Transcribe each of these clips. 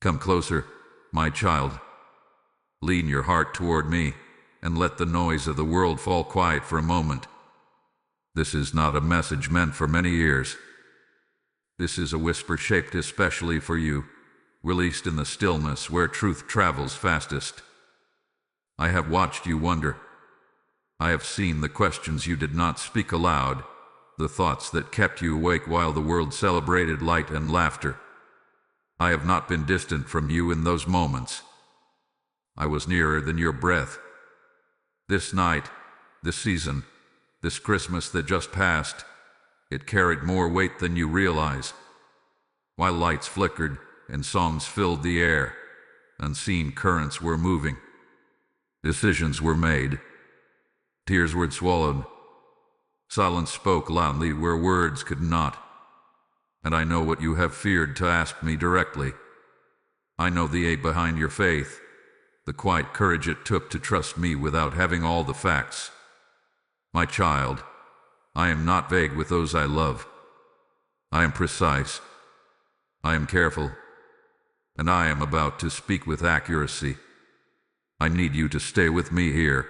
Come closer, my child. Lean your heart toward me, and let the noise of the world fall quiet for a moment. This is not a message meant for many ears. This is a whisper shaped especially for you, released in the stillness where truth travels fastest. I have watched you wonder. I have seen the questions you did not speak aloud, the thoughts that kept you awake while the world celebrated light and laughter. I have not been distant from you in those moments. I was nearer than your breath. This night, this season, this Christmas that just passed, it carried more weight than you realize. While lights flickered and songs filled the air, unseen currents were moving. Decisions were made. Tears were swallowed. Silence spoke loudly where words could not. And I know what you have feared to ask me directly. I know the ache behind your faith, the quiet courage it took to trust me without having all the facts. My child, I am not vague with those I love. I am precise. I am careful. And I am about to speak with accuracy. I need you to stay with me here.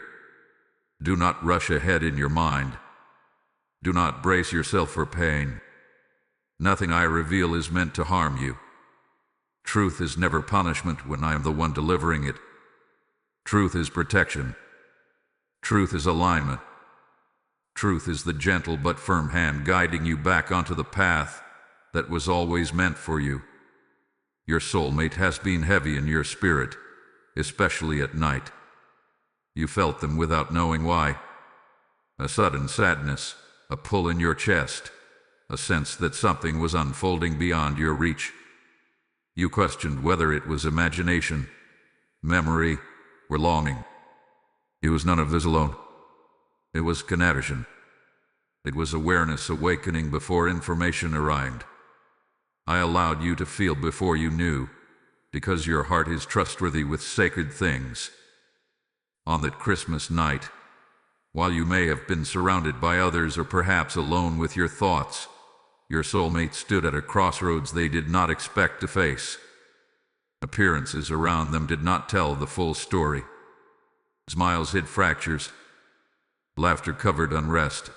Do not rush ahead in your mind. Do not brace yourself for pain. Nothing I reveal is meant to harm you. Truth is never punishment when I am the one delivering it. Truth is protection. Truth is alignment. Truth is the gentle but firm hand guiding you back onto the path that was always meant for you. Your soulmate has been heavy in your spirit, especially at night. You felt them without knowing why. A sudden sadness, a pull in your chest, a sense that something was unfolding beyond your reach. You questioned whether it was imagination, memory, or longing. It was none of this alone. It was connection. It was awareness awakening before information arrived. I allowed you to feel before you knew, because your heart is trustworthy with sacred things. On that Christmas night, while you may have been surrounded by others or perhaps alone with your thoughts, your soulmate stood at a crossroads they did not expect to face. Appearances around them did not tell the full story. Smiles hid fractures. Laughter covered unrest.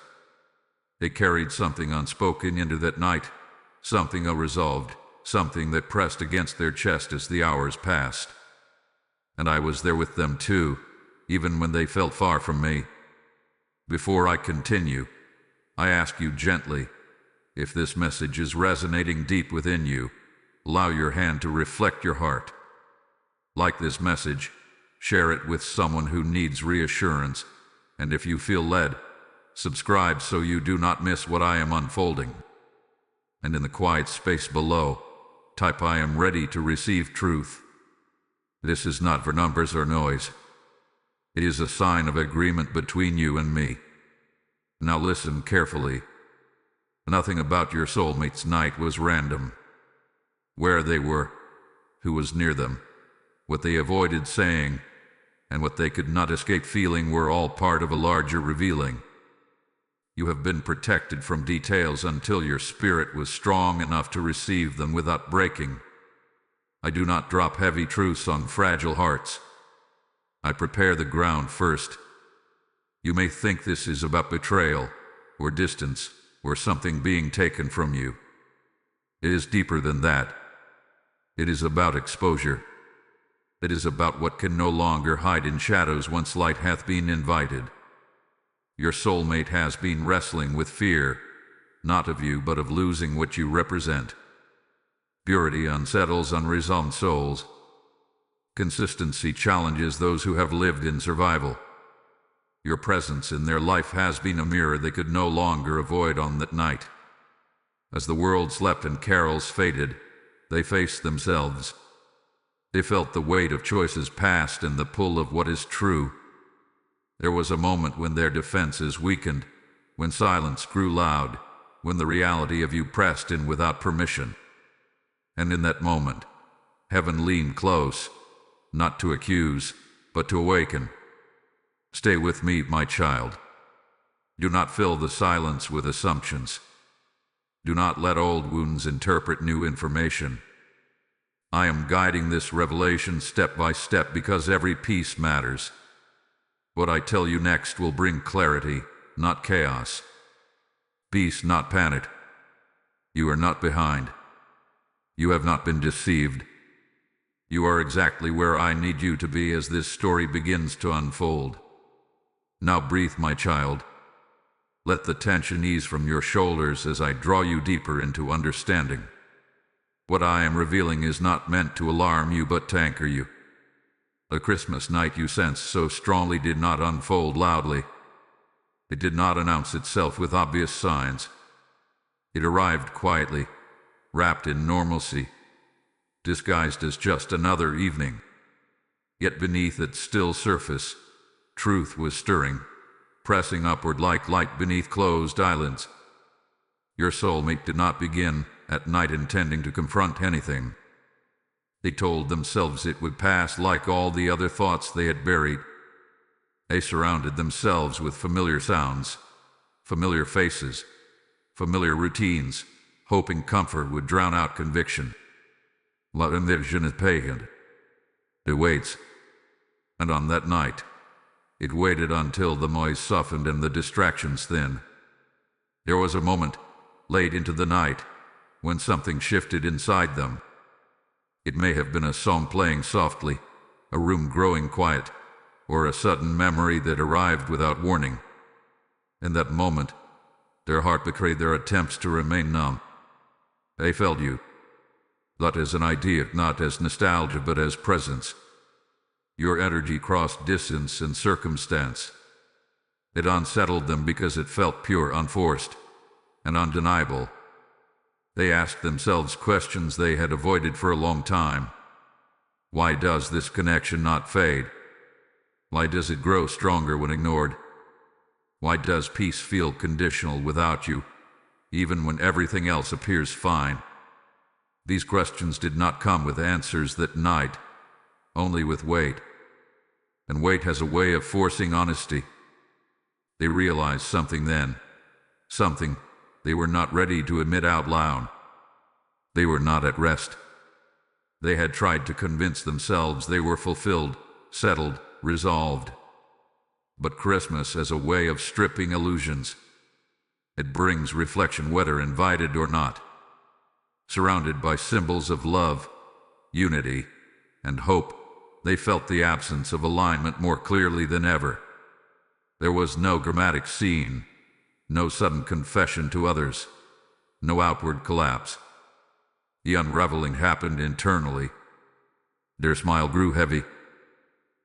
They carried something unspoken into that night, something unresolved, something that pressed against their chest as the hours passed. And I was there with them too, even when they felt far from me. Before I continue, I ask you gently, if this message is resonating deep within you, allow your hand to reflect your heart. Like this message, share it with someone who needs reassurance, and if you feel led, subscribe so you do not miss what I am unfolding. And in the quiet space below, type I am ready to receive truth. This is not for numbers or noise. It is a sign of agreement between you and me. Now listen carefully. Nothing about your soulmate's night was random. Where they were, who was near them, what they avoided saying, and what they could not escape feeling were all part of a larger revealing. You have been protected from details until your spirit was strong enough to receive them without breaking. I do not drop heavy truths on fragile hearts. I prepare the ground first. You may think this is about betrayal, or distance, or something being taken from you. It is deeper than that. It is about exposure. It is about what can no longer hide in shadows once light hath been invited. Your soulmate has been wrestling with fear, not of you but of losing what you represent. Purity unsettles unresolved souls. Consistency challenges those who have lived in survival. Your presence in their life has been a mirror they could no longer avoid on that night. As the world slept and carols faded, they faced themselves. They felt the weight of choices past and the pull of what is true. There was a moment when their defenses weakened, when silence grew loud, when the reality of you pressed in without permission. And in that moment, heaven leaned close, not to accuse, but to awaken. Stay with me, my child. Do not fill the silence with assumptions. Do not let old wounds interpret new information. I am guiding this revelation step by step because every piece matters. What I tell you next will bring clarity, not chaos. Peace, not panic. You are not behind. You have not been deceived. You are exactly where I need you to be as this story begins to unfold. Now breathe, my child. Let the tension ease from your shoulders as I draw you deeper into understanding. What I am revealing is not meant to alarm you but to anchor you. The Christmas night you sensed so strongly did not unfold loudly. It did not announce itself with obvious signs. It arrived quietly, wrapped in normalcy, disguised as just another evening. Yet beneath its still surface, truth was stirring, pressing upward like light beneath closed eyelids. Your soulmate did not begin at night intending to confront anything. They told themselves it would pass like all the other thoughts they had buried. They surrounded themselves with familiar sounds, familiar faces, familiar routines, hoping comfort would drown out conviction. But envision is pagan. It waits. And on that night, it waited until the noise softened and the distractions thinned. There was a moment, late into the night, when something shifted inside them. It may have been a song playing softly, a room growing quiet, or a sudden memory that arrived without warning. In that moment, their heart betrayed their attempts to remain numb. They felt you, not as an idea, not as nostalgia, but as presence. Your energy crossed distance and circumstance. It unsettled them because it felt pure, unforced, and undeniable. They asked themselves questions they had avoided for a long time. Why does this connection not fade? Why does it grow stronger when ignored? Why does peace feel conditional without you, even when everything else appears fine? These questions did not come with answers that night, only with weight. And weight has a way of forcing honesty. They realized something then, something they were not ready to admit out loud. They were not at rest. They had tried to convince themselves they were fulfilled, settled, resolved. But Christmas has a way of stripping illusions. It brings reflection whether invited or not. Surrounded by symbols of love, unity, and hope, they felt the absence of alignment more clearly than ever. There was no dramatic scene, no sudden confession to others, no outward collapse. The unraveling happened internally. Their smile grew heavy.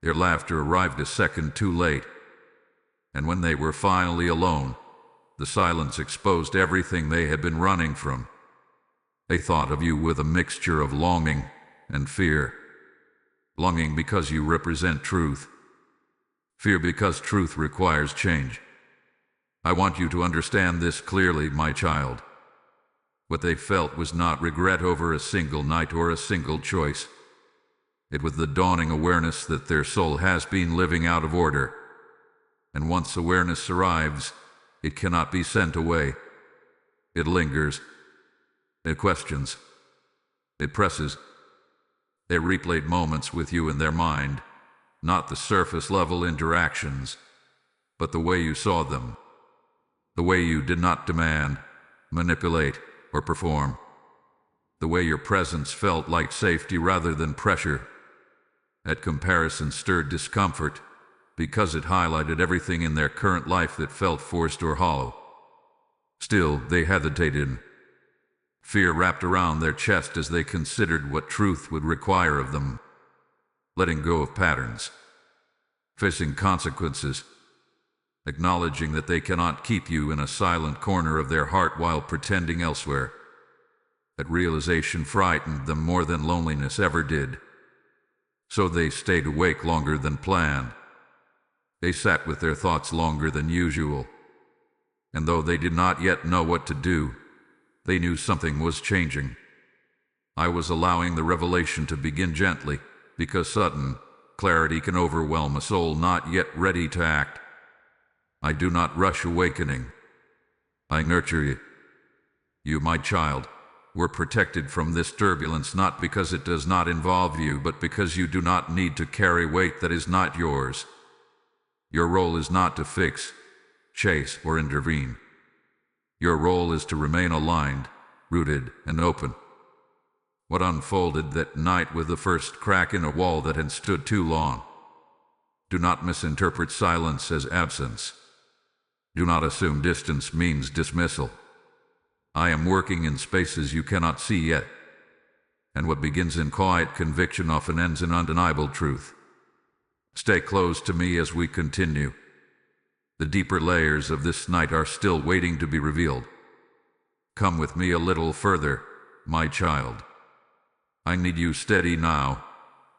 Their laughter arrived a second too late. And when they were finally alone, the silence exposed everything they had been running from. They thought of you with a mixture of longing and fear. Longing because you represent truth. Fear because truth requires change. I want you to understand this clearly, my child. What they felt was not regret over a single night or a single choice. It was the dawning awareness that their soul has been living out of order. And once awareness arrives, it cannot be sent away. It lingers. It questions. It presses. They replayed moments with you in their mind, not the surface-level interactions, but the way you saw them. The way you did not demand, manipulate, or perform. The way your presence felt like safety rather than pressure. That comparison stirred discomfort because it highlighted everything in their current life that felt forced or hollow. Still, they hesitated. Fear wrapped around their chest as they considered what truth would require of them. Letting go of patterns. Facing consequences. Acknowledging that they cannot keep you in a silent corner of their heart while pretending elsewhere. That realization frightened them more than loneliness ever did. So they stayed awake longer than planned. They sat with their thoughts longer than usual. And though they did not yet know what to do, they knew something was changing. I was allowing the revelation to begin gently, because sudden clarity can overwhelm a soul not yet ready to act. I do not rush awakening. I nurture you. You, my child, were protected from this turbulence not because it does not involve you, but because you do not need to carry weight that is not yours. Your role is not to fix, chase, or intervene. Your role is to remain aligned, rooted, and open. What unfolded that night was the first crack in a wall that had stood too long. Do not misinterpret silence as absence. Do not assume distance means dismissal. I am working in spaces you cannot see yet, and what begins in quiet conviction often ends in undeniable truth. Stay close to me as we continue. The deeper layers of this night are still waiting to be revealed. Come with me a little further, my child. I need you steady now,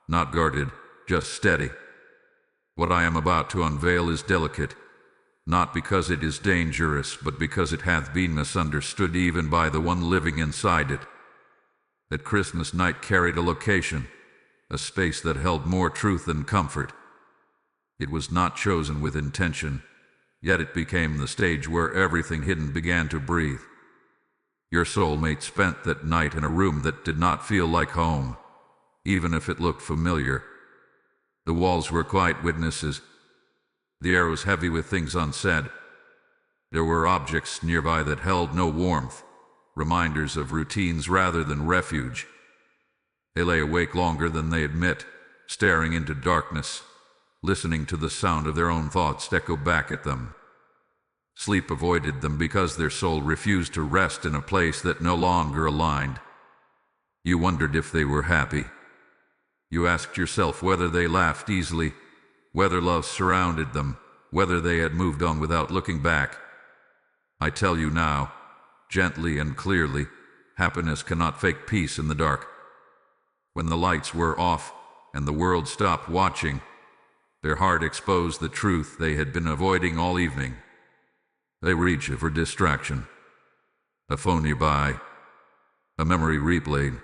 not guarded, just steady. What I am about to unveil is delicate, not because it is dangerous, but because it hath been misunderstood even by the one living inside it. That Christmas night carried a location, a space that held more truth than comfort. It was not chosen with intention, yet it became the stage where everything hidden began to breathe. Your soulmate spent that night in a room that did not feel like home, even if it looked familiar. The walls were quiet witnesses. The air was heavy with things unsaid. There were objects nearby that held no warmth, reminders of routines rather than refuge. They lay awake longer than they admit, staring into darkness, listening to the sound of their own thoughts echo back at them. Sleep avoided them because their soul refused to rest in a place that no longer aligned. You wondered if they were happy. You asked yourself whether they laughed easily, whether love surrounded them, whether they had moved on without looking back. I tell you now, gently and clearly, happiness cannot fake peace in the dark. When the lights were off and the world stopped watching, their heart exposed the truth they had been avoiding all evening. They reach for distraction. A phone nearby, a memory replayed,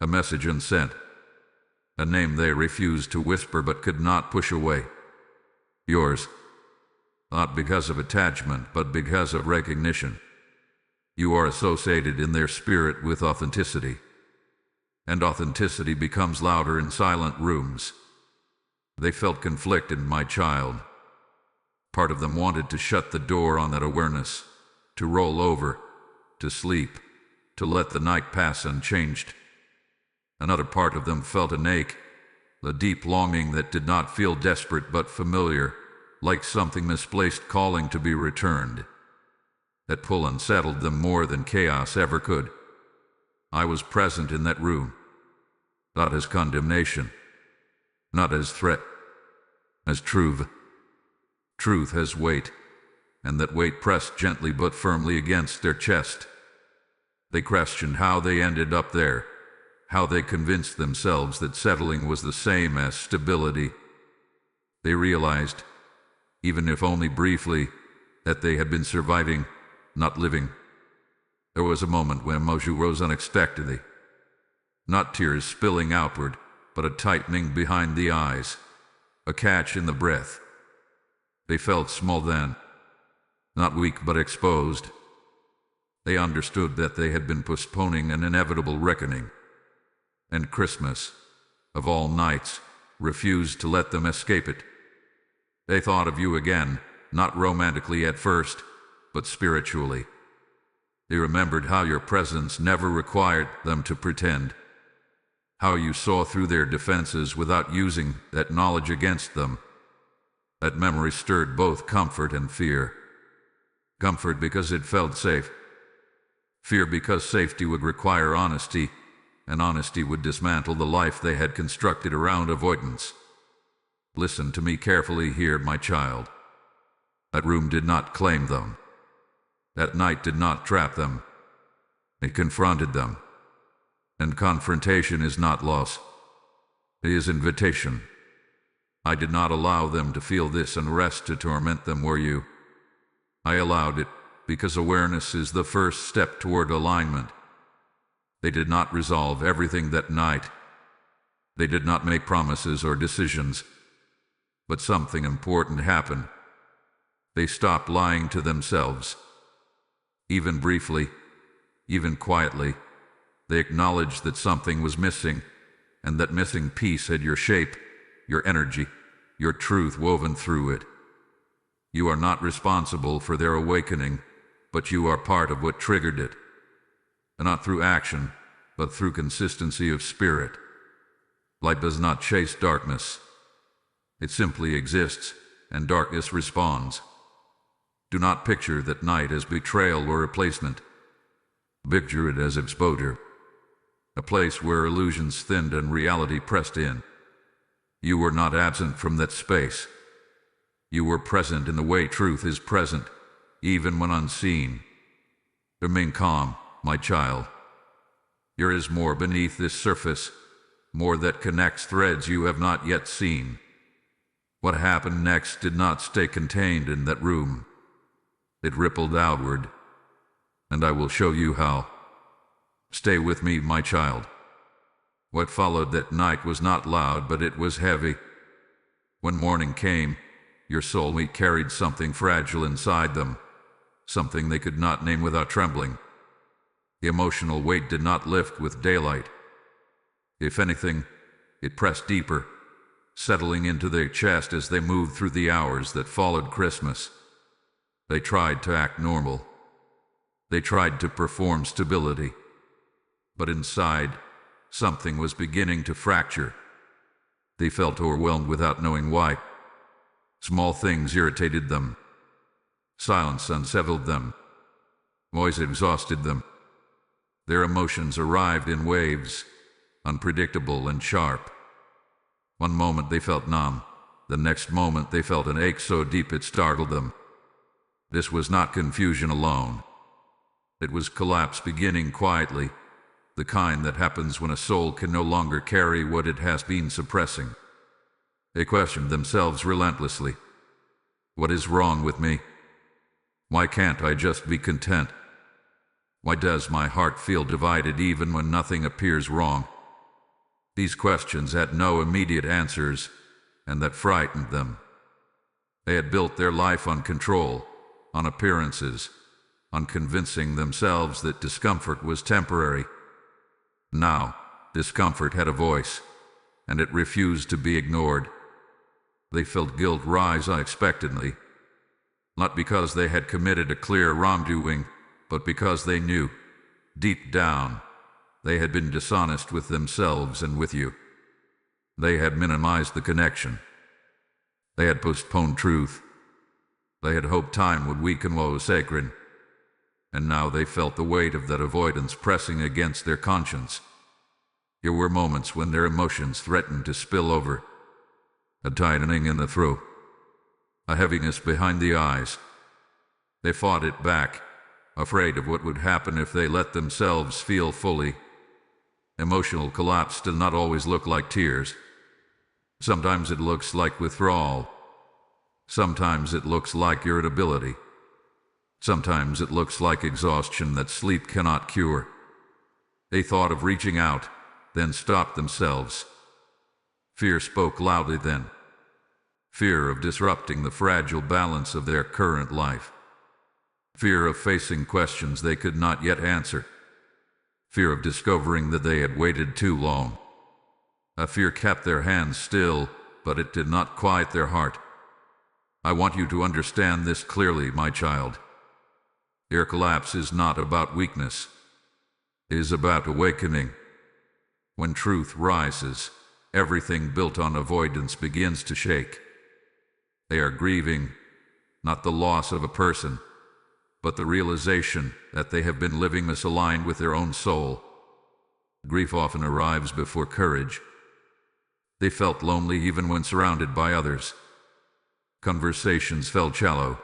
a message unsent, a name they refused to whisper but could not push away. Yours. Not because of attachment, but because of recognition. You are associated in their spirit with authenticity, and authenticity becomes louder in silent rooms. They felt conflicted, my child. Part of them wanted to shut the door on that awareness, to roll over, to sleep, to let the night pass unchanged. Another part of them felt an ache, a deep longing that did not feel desperate but familiar, like something misplaced calling to be returned. That pull unsettled them more than chaos ever could. I was present in that room, not as condemnation, not as threat, as truth. Truth has weight, and that weight pressed gently but firmly against their chest. They questioned how they ended up there, how they convinced themselves that settling was the same as stability. They realized, even if only briefly, that they had been surviving, not living. There was a moment when emotion rose unexpectedly. Not tears spilling outward, but a tightening behind the eyes, a catch in the breath. They felt small then, not weak but exposed. They understood that they had been postponing an inevitable reckoning. And Christmas, of all nights, refused to let them escape it. They thought of you again, not romantically at first, but spiritually. They remembered how your presence never required them to pretend, how you saw through their defenses without using that knowledge against them. That memory stirred both comfort and fear. Comfort because it felt safe. Fear because safety would require honesty, and honesty would dismantle the life they had constructed around avoidance. Listen to me carefully here, my child. That room did not claim them. That night did not trap them. It confronted them. And confrontation is not loss. It is invitation. I did not allow them to feel this unrest to torment them, were you? I allowed it because awareness is the first step toward alignment. They did not resolve everything that night. They did not make promises or decisions. But something important happened. They stopped lying to themselves. Even briefly, Even quietly, they acknowledged that something was missing, and that missing piece had your shape, your energy, your truth woven through it. You are not responsible for their awakening, but you are part of what triggered it. And not through action, but through consistency of spirit. Light does not chase darkness. It simply exists, and darkness responds. Do not picture that night as betrayal or replacement. Picture it as exposure. A place where illusions thinned and reality pressed in. You were not absent from that space. You were present in the way truth is present, even when unseen. Remain calm, my child. There is more beneath this surface, more that connects threads you have not yet seen. What happened next did not stay contained in that room. It rippled outward, and I will show you how. Stay with me, my child. What followed that night was not loud, but it was heavy. When morning came, your soulmate carried something fragile inside them, something they could not name without trembling. The emotional weight did not lift with daylight. If anything, it pressed deeper, settling into their chest as they moved through the hours that followed Christmas. They tried to act normal. They tried to perform stability. But inside, something was beginning to fracture. They felt overwhelmed without knowing why. Small things irritated them. Silence unsettled them. Noise exhausted them. Their emotions arrived in waves, unpredictable and sharp. One moment they felt numb. The next moment they felt an ache so deep it startled them. This was not confusion alone. It was collapse beginning quietly, the kind that happens when a soul can no longer carry what it has been suppressing. They questioned themselves relentlessly. What is wrong with me? Why can't I just be content? Why does my heart feel divided even when nothing appears wrong? These questions had no immediate answers, and that frightened them. They had built their life on control, on appearances, on convincing themselves that discomfort was temporary. Now, discomfort had a voice, and it refused to be ignored. They felt guilt rise unexpectedly, not because they had committed a clear wrongdoing, but because they knew, deep down, they had been dishonest with themselves and with you. They had minimized the connection. They had postponed truth. They had hoped time would weaken what was sacred. And now they felt the weight of that avoidance pressing against their conscience. There were moments when their emotions threatened to spill over. A tightening in the throat. A heaviness behind the eyes. They fought it back, afraid of what would happen if they let themselves feel fully. Emotional collapse does not always look like tears. Sometimes it looks like withdrawal. Sometimes it looks like irritability. Sometimes it looks like exhaustion that sleep cannot cure. They thought of reaching out, then stopped themselves. Fear spoke loudly then. Fear of disrupting the fragile balance of their current life. Fear of facing questions they could not yet answer. Fear of discovering that they had waited too long. A fear kept their hands still, but it did not quiet their heart. I want you to understand this clearly, my child. Their collapse is not about weakness. It is about awakening. When truth rises, everything built on avoidance begins to shake. They are grieving, not the loss of a person, but the realization that they have been living misaligned with their own soul. Grief often arrives before courage. They felt lonely even when surrounded by others. Conversations felt shallow.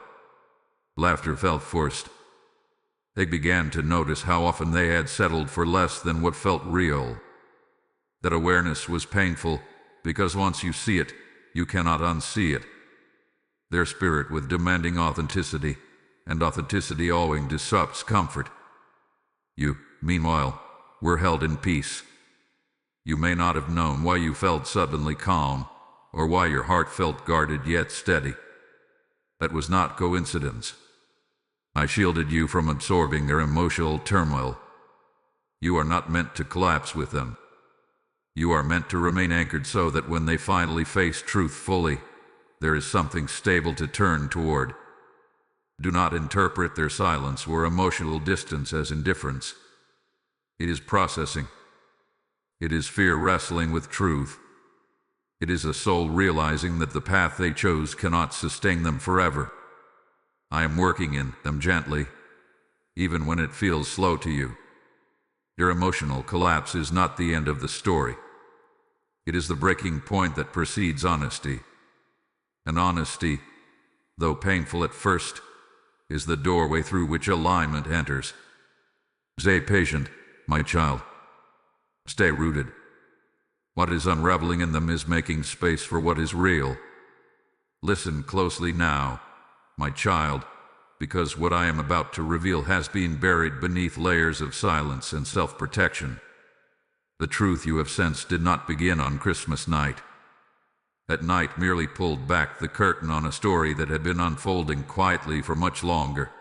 Laughter felt forced. They began to notice how often they had settled for less than what felt real. That awareness was painful, because once you see it, you cannot unsee it. Their spirit was demanding authenticity, and authenticity always disrupts comfort. You, meanwhile, were held in peace. You may not have known why you felt suddenly calm, or why your heart felt guarded yet steady. That was not coincidence. I shielded you from absorbing their emotional turmoil, You are not meant to collapse with them. You are meant to remain anchored so that when they finally face truth fully, there is something stable to turn toward. Do not interpret their silence or emotional distance as indifference. It is processing. It is fear wrestling with truth. It is a soul realizing that the path they chose cannot sustain them forever. I am working in them gently, even when it feels slow to you. Your emotional collapse is not the end of the story. It is the breaking point that precedes honesty. And honesty, though painful at first, is the doorway through which alignment enters. Stay patient, my child. Stay rooted. What is unraveling in them is making space for what is real. Listen closely now, my child, because what I am about to reveal has been buried beneath layers of silence and self-protection. The truth you have sensed did not begin on Christmas night. That night merely pulled back the curtain on a story that had been unfolding quietly for much longer.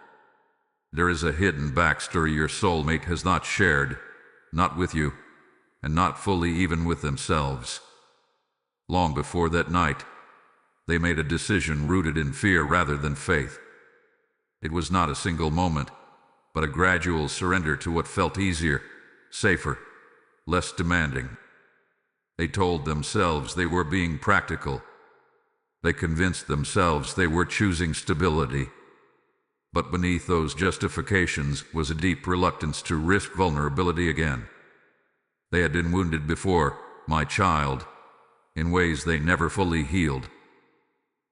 There is a hidden backstory your soulmate has not shared, not with you, and not fully even with themselves. Long before that night, they made a decision rooted in fear rather than faith. It was not a single moment, but a gradual surrender to what felt easier, safer, less demanding. They told themselves they were being practical. They convinced themselves they were choosing stability. But beneath those justifications was a deep reluctance to risk vulnerability again. They had been wounded before, my child, in ways they never fully healed.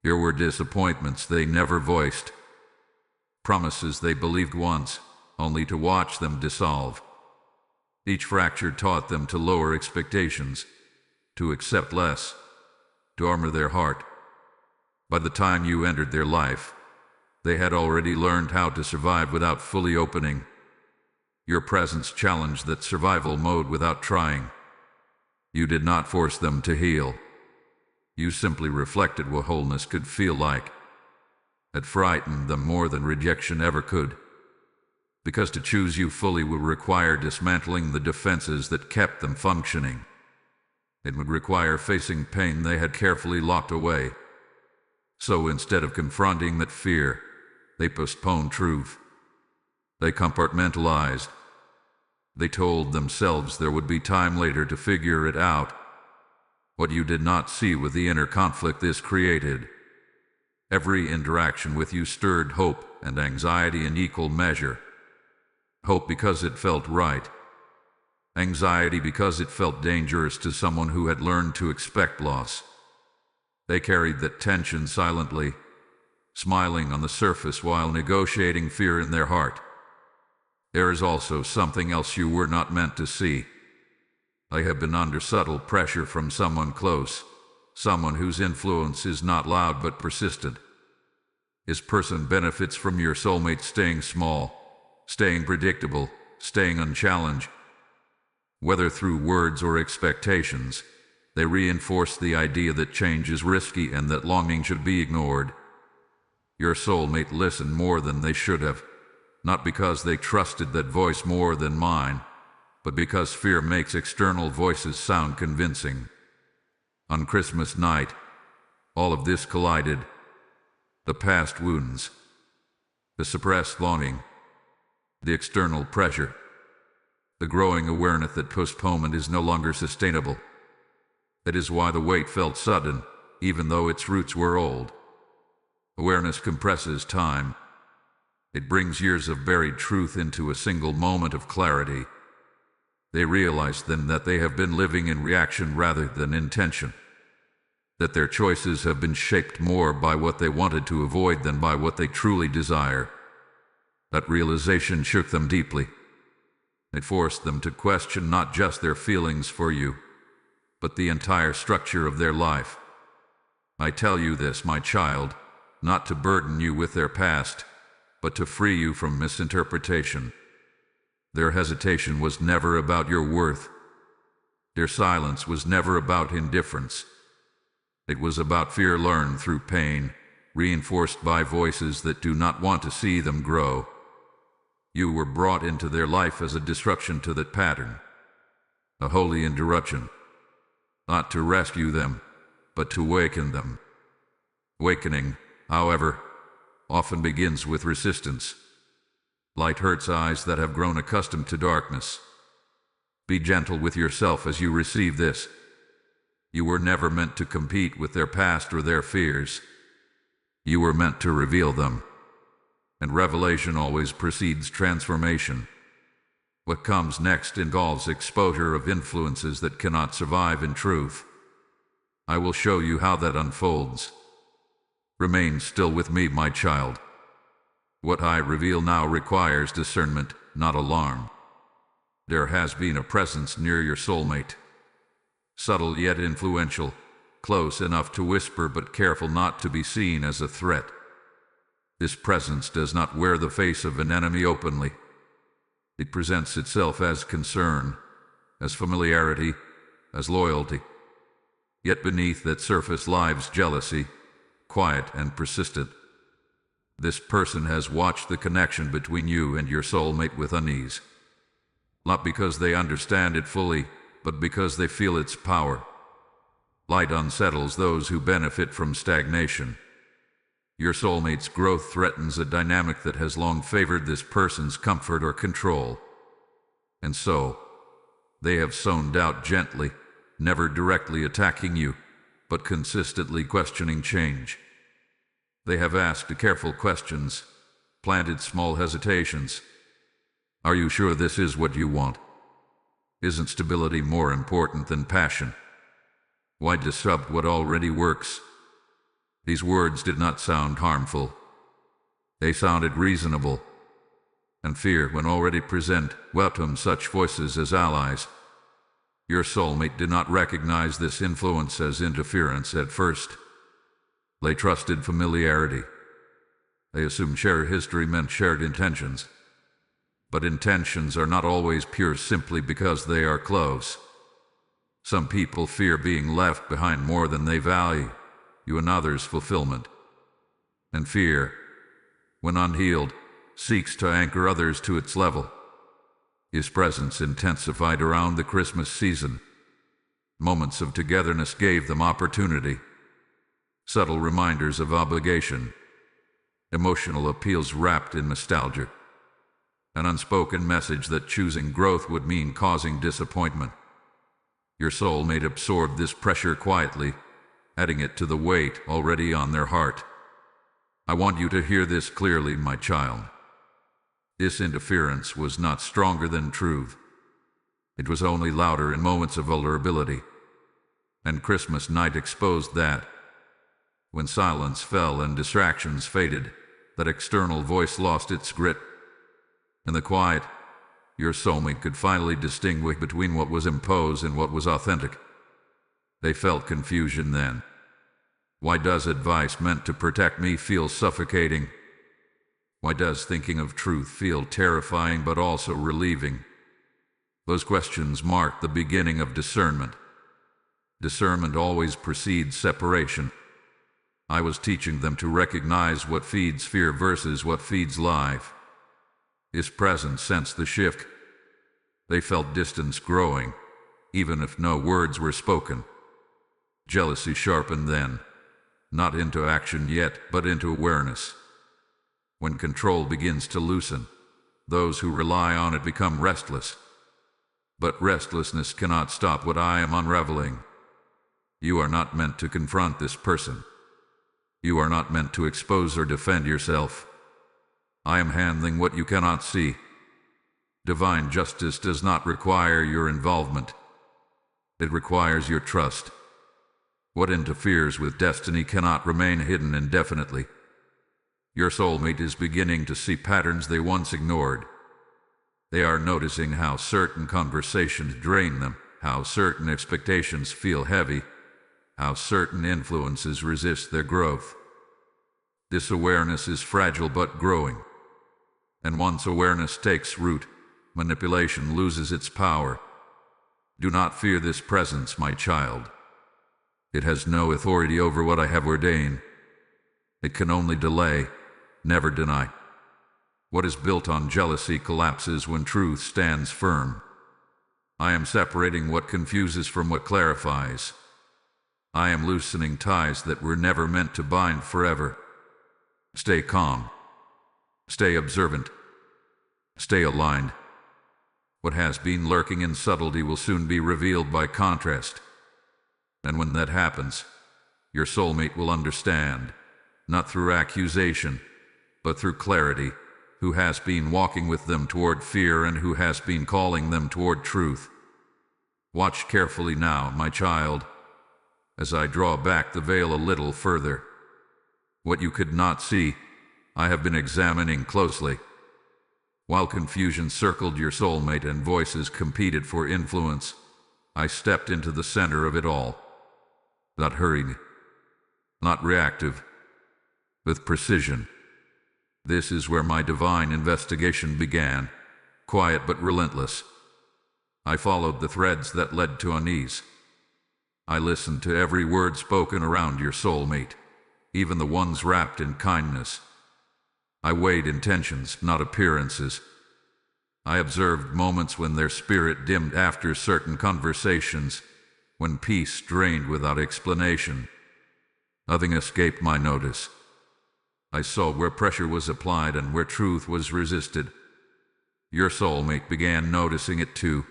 Here were disappointments they never voiced, promises they believed once, only to watch them dissolve. Each fracture taught them to lower expectations, to accept less, to armor their heart. By the time you entered their life, they had already learned how to survive without fully opening. Your presence challenged that survival mode without trying. You did not force them to heal. You simply reflected what wholeness could feel like. It frightened them more than rejection ever could. Because to choose you fully would require dismantling the defenses that kept them functioning. It would require facing pain they had carefully locked away. So instead of confronting that fear, they postponed truth. They compartmentalized. They told themselves there would be time later to figure it out. What you did not see was the inner conflict this created. Every interaction with you stirred hope and anxiety in equal measure. Hope because it felt right. Anxiety because it felt dangerous to someone who had learned to expect loss. They carried that tension silently, smiling on the surface while negotiating fear in their heart. There is also something else you were not meant to see. I have been under subtle pressure from someone close, someone whose influence is not loud but persistent. This person benefits from your soulmate staying small, staying predictable, staying unchallenged. Whether through words or expectations, they reinforce the idea that change is risky and that longing should be ignored. Your soulmate listened more than they should have, not because they trusted that voice more than mine, but because fear makes external voices sound convincing. On Christmas night, all of this collided. The past wounds, the suppressed longing, the external pressure, the growing awareness that postponement is no longer sustainable. That is why the weight felt sudden, even though its roots were old. Awareness compresses time. It brings years of buried truth into a single moment of clarity. They realize then that they have been living in reaction rather than intention. That their choices have been shaped more by what they wanted to avoid than by what they truly desire. That realization shook them deeply. It forced them to question not just their feelings for you, but the entire structure of their life. I tell you this, my child, not to burden you with their past, but to free you from misinterpretation. Their hesitation was never about your worth. Their silence was never about indifference. It was about fear learned through pain, reinforced by voices that do not want to see them grow. You were brought into their life as a disruption to that pattern, a holy interruption, not to rescue them, but to waken them. Wakening, however, often begins with resistance. Light hurts eyes that have grown accustomed to darkness. Be gentle with yourself as you receive this. You were never meant to compete with their past or their fears. You were meant to reveal them. And revelation always precedes transformation. What comes next involves exposure of influences that cannot survive in truth. I will show you how that unfolds. Remain still with me, my child. What I reveal now requires discernment, not alarm. There has been a presence near your soulmate. Subtle yet influential, close enough to whisper but careful not to be seen as a threat. This presence does not wear the face of an enemy openly. It presents itself as concern, as familiarity, as loyalty. Yet beneath that surface lies jealousy, quiet and persistent. This person has watched the connection between you and your soulmate with unease. Not because they understand it fully, but because they feel its power. Light unsettles those who benefit from stagnation. Your soulmate's growth threatens a dynamic that has long favored this person's comfort or control. And so, they have sown doubt gently, never directly attacking you, but consistently questioning change. They have asked careful questions, planted small hesitations. Are you sure this is what you want? Isn't stability more important than passion? Why disrupt what already works? These words did not sound harmful. They sounded reasonable. And fear, when already present, welcomed such voices as allies. Your soulmate did not recognize this influence as interference at first. They trusted familiarity. They assumed shared history meant shared intentions. But intentions are not always pure simply because they are close. Some people fear being left behind more than they value, you and others' fulfillment. And fear, when unhealed, seeks to anchor others to its level. His presence intensified around the Christmas season. Moments of togetherness gave them opportunity. Subtle reminders of obligation. Emotional appeals wrapped in nostalgia. An unspoken message that choosing growth would mean causing disappointment. Your soulmate absorbed this pressure quietly, adding it to the weight already on their heart. I want you to hear this clearly, my child. This interference was not stronger than truth. It was only louder in moments of vulnerability. And Christmas night exposed that. When silence fell and distractions faded, that external voice lost its grip. In the quiet, your soulmate could finally distinguish between what was imposed and what was authentic. They felt confusion then. Why does advice meant to protect me feel suffocating? Why does thinking of truth feel terrifying but also relieving? Those questions marked the beginning of discernment. Discernment always precedes separation. I was teaching them to recognize what feeds fear versus what feeds life. His presence sensed the shift. They felt distance growing, even if no words were spoken. Jealousy sharpened then, not into action yet, but into awareness. When control begins to loosen, those who rely on it become restless. But restlessness cannot stop what I am unraveling. You are not meant to confront this person. You are not meant to expose or defend yourself. I am handling what you cannot see. Divine justice does not require your involvement. It requires your trust. What interferes with destiny cannot remain hidden indefinitely. Your soulmate is beginning to see patterns they once ignored. They are noticing how certain conversations drain them, how certain expectations feel heavy, how certain influences resist their growth. This awareness is fragile but growing. And once awareness takes root, manipulation loses its power. Do not fear this presence, my child. It has no authority over what I have ordained. It can only delay, never deny. What is built on jealousy collapses when truth stands firm. I am separating what confuses from what clarifies. I am loosening ties that were never meant to bind forever. Stay calm. Stay observant. Stay aligned. What has been lurking in subtlety will soon be revealed by contrast. And when that happens, your soulmate will understand, not through accusation, but through clarity, who has been walking with them toward fear and who has been calling them toward truth. Watch carefully now, my child, as I draw back the veil a little further. What you could not see, I have been examining closely. While confusion circled your soulmate and voices competed for influence, I stepped into the center of it all. Not hurried, not reactive, with precision. This is where my divine investigation began, quiet but relentless. I followed the threads that led to unease. I listened to every word spoken around your soulmate, even the ones wrapped in kindness. I weighed intentions, not appearances. I observed moments when their spirit dimmed after certain conversations, when peace drained without explanation. Nothing escaped my notice. I saw where pressure was applied and where truth was resisted. Your soulmate began noticing it too,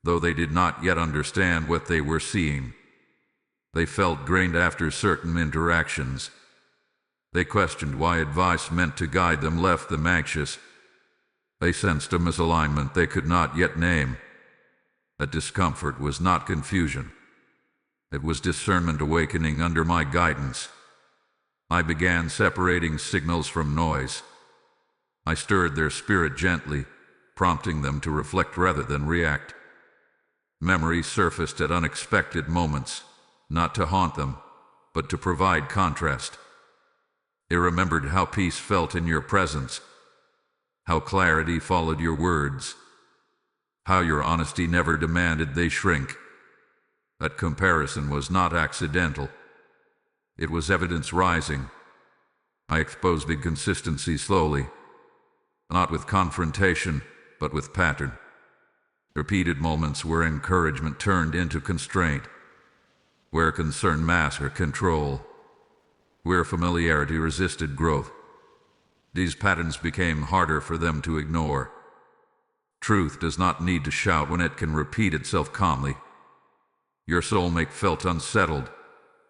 though they did not yet understand what they were seeing. They felt drained after certain interactions. They questioned why advice meant to guide them left them anxious. They sensed a misalignment they could not yet name. That discomfort was not confusion. It was discernment awakening under my guidance. I began separating signals from noise. I stirred their spirit gently, prompting them to reflect rather than react. Memories surfaced at unexpected moments, not to haunt them, but to provide contrast. They remembered how peace felt in your presence, how clarity followed your words, how your honesty never demanded they shrink. That comparison was not accidental. It was evidence rising. I exposed inconsistency slowly, not with confrontation, but with pattern. Repeated moments where encouragement turned into constraint, where concern masked control, where familiarity resisted growth. These patterns became harder for them to ignore. Truth does not need to shout when it can repeat itself calmly. Your soulmate felt unsettled,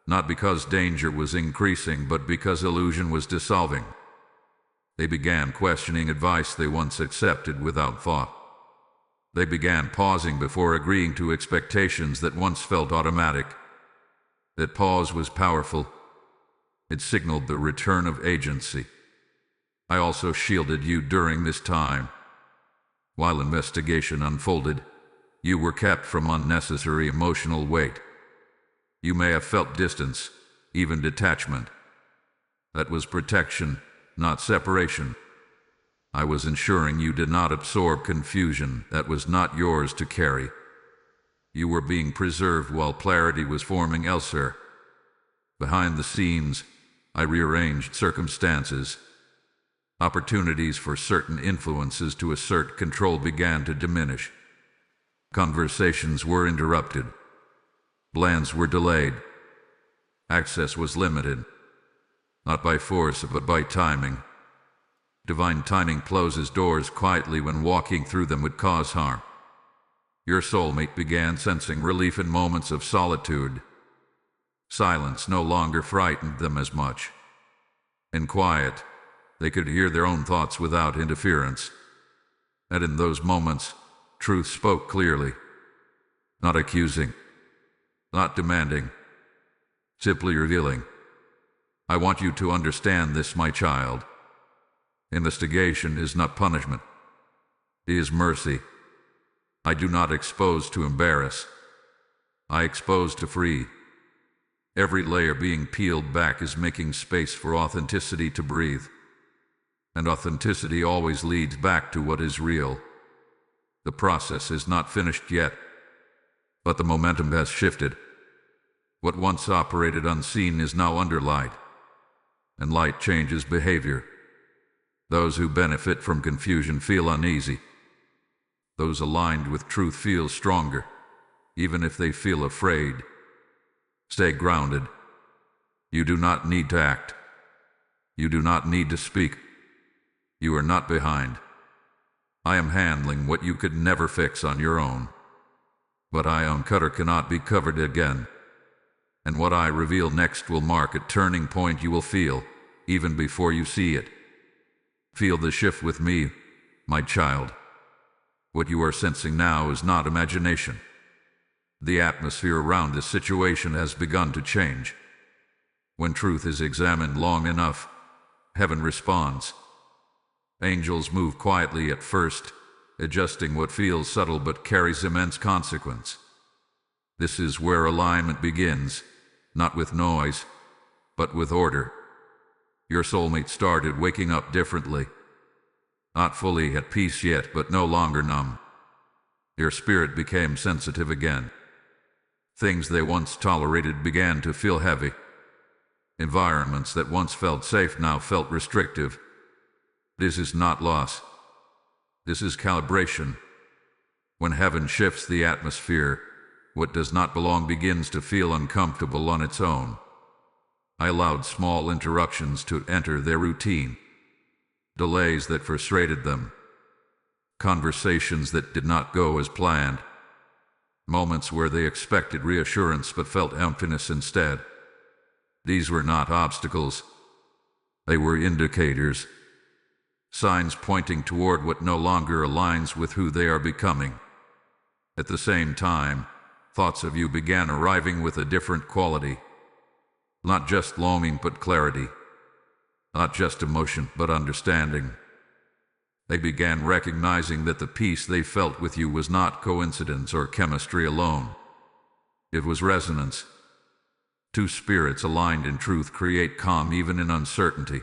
not because danger was increasing, but because illusion was dissolving. They began questioning advice they once accepted without thought. They began pausing before agreeing to expectations that once felt automatic. That pause was powerful. It signaled the return of agency. I also shielded you during this time. While investigation unfolded, you were kept from unnecessary emotional weight. You may have felt distance, even detachment. That was protection, not separation. I was ensuring you did not absorb confusion that was not yours to carry. You were being preserved while clarity was forming elsewhere. Behind the scenes, I rearranged circumstances. Opportunities for certain influences to assert control began to diminish. Conversations were interrupted. Plans were delayed. Access was limited, not by force but by timing. Divine timing closes doors quietly when walking through them would cause harm. Your soulmate began sensing relief in moments of solitude. Silence no longer frightened them as much. In quiet, they could hear their own thoughts without interference. And in those moments, truth spoke clearly, not accusing, not demanding, simply revealing. I want you to understand this, my child. Investigation is not punishment. It is mercy. I do not expose to embarrass. I expose to free. Every layer being peeled back is making space for authenticity to breathe. And authenticity always leads back to what is real. The process is not finished yet, but the momentum has shifted. What once operated unseen is now under light, and light changes behavior. Those who benefit from confusion feel uneasy. Those aligned with truth feel stronger, even if they feel afraid. Stay grounded. You do not need to act. You do not need to speak. You are not behind. I am handling what you could never fix on your own. What I uncover cannot be covered again. And what I reveal next will mark a turning point you will feel, even before you see it. Feel the shift with me, my child. What you are sensing now is not imagination. The atmosphere around this situation has begun to change. When truth is examined long enough, heaven responds. Angels move quietly at first, adjusting what feels subtle but carries immense consequence. This is where alignment begins, not with noise, but with order. Your soulmate started waking up differently. Not fully at peace yet, but no longer numb. Your spirit became sensitive again. Things they once tolerated began to feel heavy. Environments that once felt safe now felt restrictive. This is not loss. This is calibration. When heaven shifts the atmosphere, what does not belong begins to feel uncomfortable on its own. I allowed small interruptions to enter their routine. Delays that frustrated them. Conversations that did not go as planned. Moments where they expected reassurance but felt emptiness instead. These were not obstacles. They were indicators. Signs pointing toward what no longer aligns with who they are becoming. At the same time, thoughts of you began arriving with a different quality. Not just longing but clarity. Not just emotion but understanding. They began recognizing that the peace they felt with you was not coincidence or chemistry alone. It was resonance. Two spirits aligned in truth create calm even in uncertainty.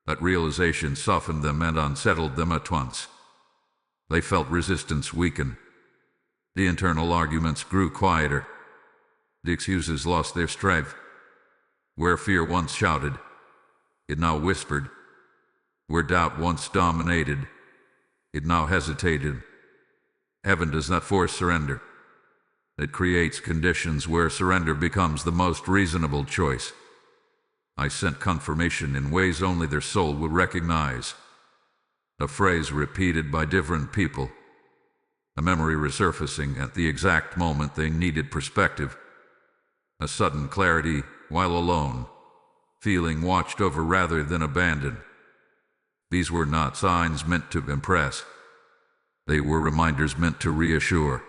That realization softened them and unsettled them at once. They felt resistance weaken. The internal arguments grew quieter. The excuses lost their strength. Where fear once shouted, it now whispered. Where doubt once dominated, it now hesitated. Heaven does not force surrender. It creates conditions where surrender becomes the most reasonable choice. I sent confirmation in ways only their soul would recognize. A phrase repeated by different people. A memory resurfacing at the exact moment they needed perspective. A sudden clarity while alone, feeling watched over rather than abandoned. These were not signs meant to impress. They were reminders meant to reassure.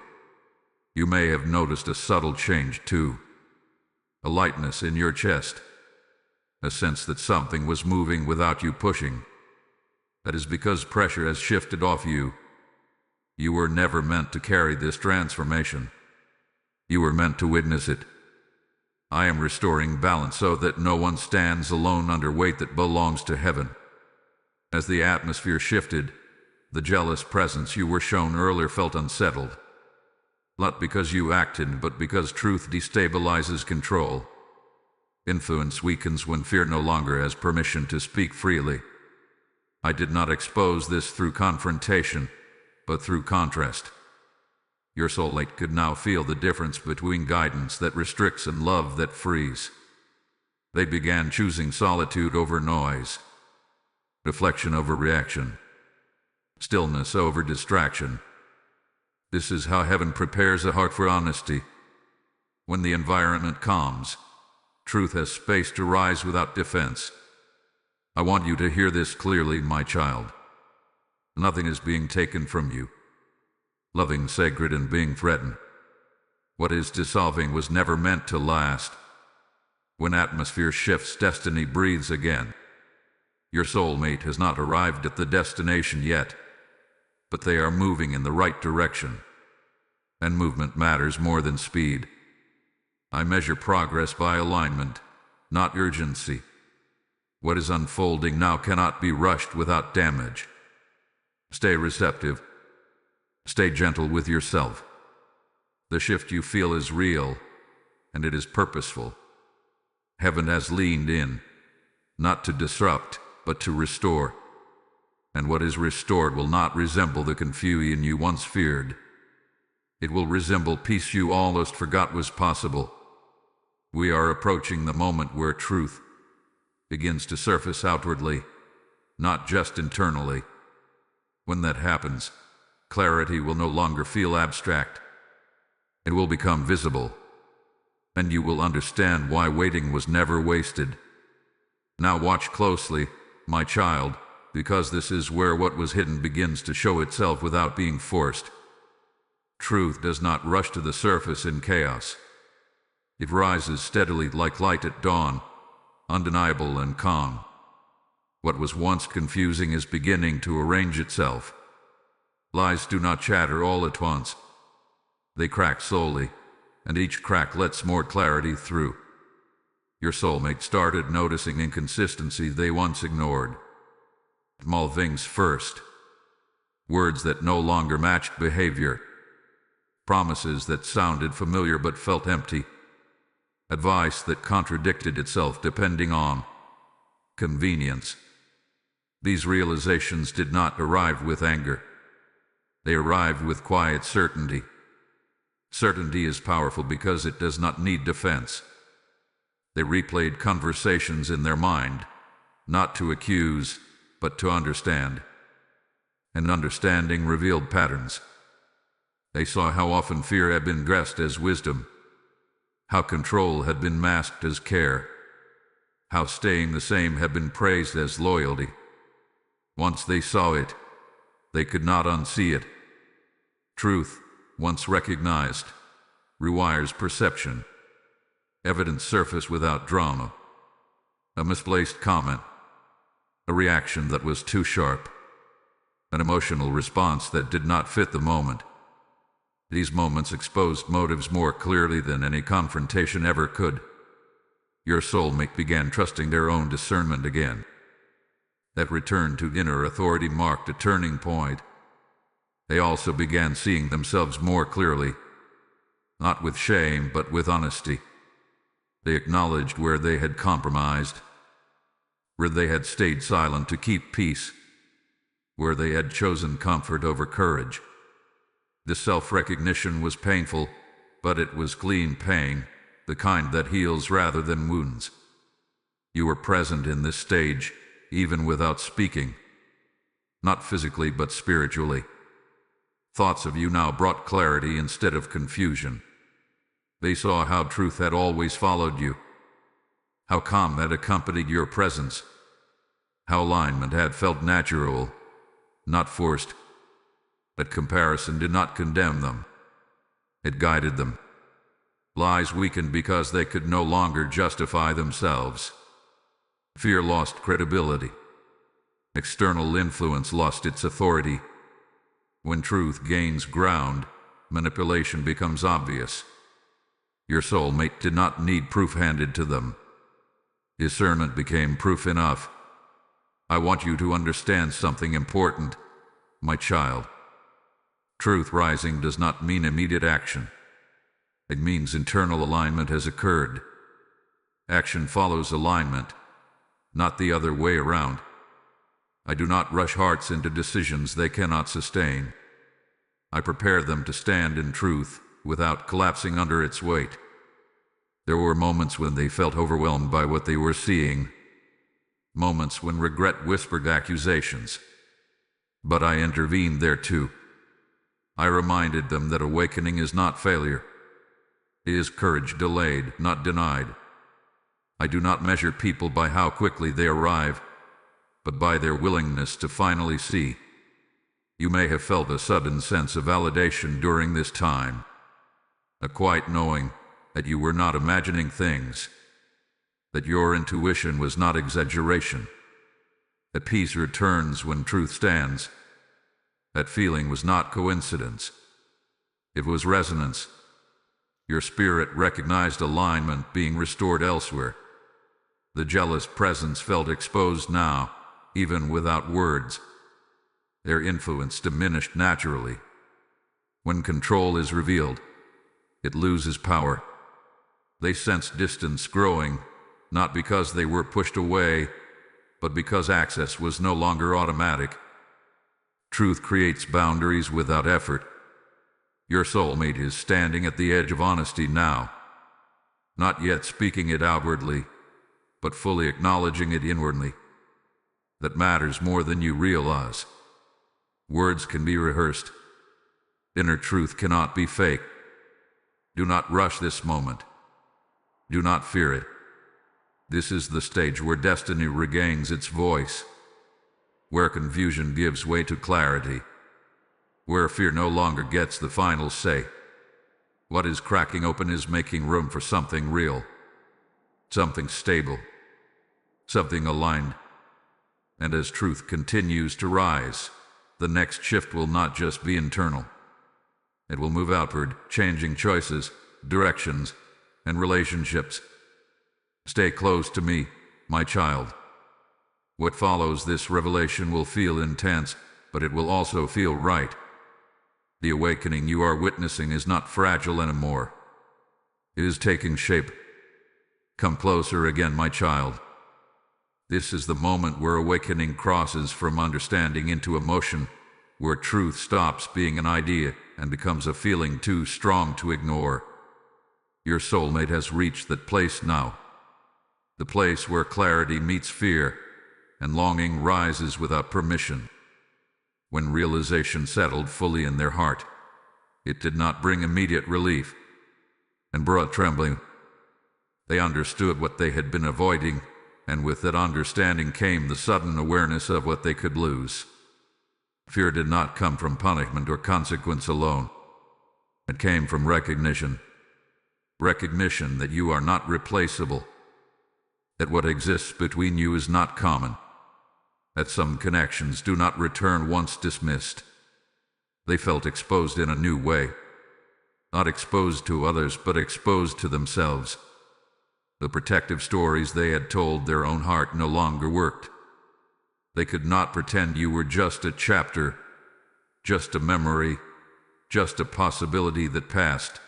You may have noticed a subtle change too. A lightness in your chest. A sense that something was moving without you pushing. That is because pressure has shifted off you. You were never meant to carry this transformation. You were meant to witness it. I am restoring balance so that no one stands alone under weight that belongs to heaven. As the atmosphere shifted, the jealous presence you were shown earlier felt unsettled. Not because you acted, but because truth destabilizes control. Influence weakens when fear no longer has permission to speak freely. I did not expose this through confrontation, but through contrast. Your soulmate could now feel the difference between guidance that restricts and love that frees. They began choosing solitude over noise, reflection over reaction, stillness over distraction. This is how heaven prepares a heart for honesty. When the environment calms, truth has space to rise without defense. I want you to hear this clearly, my child. Nothing is being taken from you. Loving sacred and being threatened. What is dissolving was never meant to last. When atmosphere shifts, destiny breathes again. Your soulmate has not arrived at the destination yet, but they are moving in the right direction. And movement matters more than speed. I measure progress by alignment, not urgency. What is unfolding now cannot be rushed without damage. Stay receptive. Stay gentle with yourself. The shift you feel is real, and it is purposeful. Heaven has leaned in, not to disrupt, but to restore. and what is restored will not resemble the confusion you once feared. It will resemble peace you almost forgot was possible. We are approaching the moment where truth begins to surface outwardly, not just internally. When that happens, clarity will no longer feel abstract. It will become visible, and you will understand why waiting was never wasted. Now watch closely, my child, because this is where what was hidden begins to show itself without being forced. Truth does not rush to the surface in chaos. It rises steadily like light at dawn, undeniable and calm. What was once confusing is beginning to arrange itself. Lies do not chatter all at once. They crack slowly, and each crack lets more clarity through. Your soulmate started noticing inconsistencies they once ignored. Small things first. Words that no longer matched behavior. Promises that sounded familiar but felt empty. Advice that contradicted itself depending on convenience. These realizations did not arrive with anger. They arrived with quiet certainty. Certainty is powerful because it does not need defense. They replayed conversations in their mind, not to accuse, but to understand. And understanding revealed patterns. They saw how often fear had been dressed as wisdom, how control had been masked as care, how staying the same had been praised as loyalty. Once they saw it, they could not unsee it. Truth, once recognized, rewires perception. Evidence surfaced without drama. A misplaced comment. A reaction that was too sharp. An emotional response that did not fit the moment. These moments exposed motives more clearly than any confrontation ever could. Your soulmate began trusting their own discernment again. That return to inner authority marked a turning point. They also began seeing themselves more clearly, not with shame but with honesty. They acknowledged where they had compromised, where they had stayed silent to keep peace, where they had chosen comfort over courage. This self-recognition was painful, but it was clean pain, the kind that heals rather than wounds. You were present in this stage, even without speaking, not physically but spiritually. Thoughts of you now brought clarity instead of confusion. They saw how truth had always followed you, how calm had accompanied your presence, how alignment had felt natural, not forced. But comparison did not condemn them. It guided them. Lies weakened because they could no longer justify themselves. Fear lost credibility. External influence lost its authority. When truth gains ground, manipulation becomes obvious. Your soulmate did not need proof handed to them. Discernment became proof enough. I want you to understand something important, my child. Truth rising does not mean immediate action. It means internal alignment has occurred. Action follows alignment, not the other way around. I do not rush hearts into decisions they cannot sustain. I prepare them to stand in truth without collapsing under its weight. There were moments when they felt overwhelmed by what they were seeing. Moments when regret whispered accusations. But I intervened there too. I reminded them that awakening is not failure. It is courage delayed, not denied. I do not measure people by how quickly they arrive, but by their willingness to finally see. You may have felt a sudden sense of validation during this time, a quiet knowing that you were not imagining things, that your intuition was not exaggeration, that peace returns when truth stands. That feeling was not coincidence. It was resonance. Your spirit recognized alignment being restored elsewhere. The jealous presence felt exposed now, even without words. Their influence diminished naturally. When control is revealed, it loses power. They sensed distance growing, not because they were pushed away, but because access was no longer automatic. Truth creates boundaries without effort. Your soulmate is standing at the edge of honesty now, not yet speaking it outwardly, but fully acknowledging it inwardly. That matters more than you realize. Words can be rehearsed. Inner truth cannot be faked. Do not rush this moment. Do not fear it. This is the stage where destiny regains its voice, where confusion gives way to clarity, where fear no longer gets the final say. What is cracking open is making room for something real, something stable, something aligned. And as truth continues to rise, the next shift will not just be internal. It will move outward, changing choices, directions, and relationships. Stay close to me, my child. What follows this revelation will feel intense, but it will also feel right. The awakening you are witnessing is not fragile anymore. It is taking shape. Come closer again, my child. This is the moment where awakening crosses from understanding into emotion, where truth stops being an idea and becomes a feeling too strong to ignore. Your soulmate has reached that place now. The place where clarity meets fear and longing rises without permission. When realization settled fully in their heart, it did not bring immediate relief and brought trembling. They understood what they had been avoiding, and with that understanding came the sudden awareness of what they could lose. Fear did not come from punishment or consequence alone. It came from recognition. Recognition that you are not replaceable, that what exists between you is not common, that some connections do not return once dismissed. They felt exposed in a new way, not exposed to others, but exposed to themselves. The protective stories they had told their own heart no longer worked. They could not pretend you were just a chapter, just a memory, just a possibility that passed.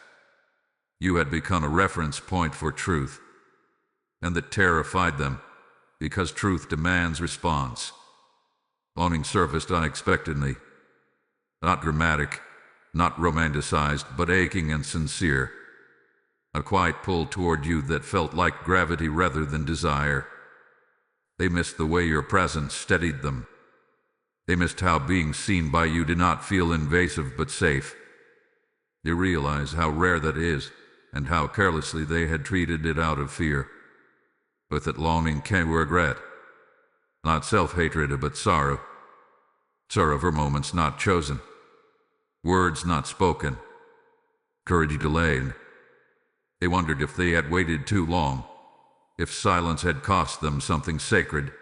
You had become a reference point for truth, and that terrified them, because truth demands response. Longing surfaced unexpectedly, not dramatic, not romanticized, but aching and sincere. A quiet pull toward you that felt like gravity rather than desire. They missed the way your presence steadied them. They missed how being seen by you did not feel invasive but safe. They realized how rare that is, and how carelessly they had treated it out of fear. With that longing came regret. Not self-hatred, but sorrow. Sorrow for moments not chosen. Words not spoken. Courage delayed. They wondered if they had waited too long, if silence had cost them something sacred.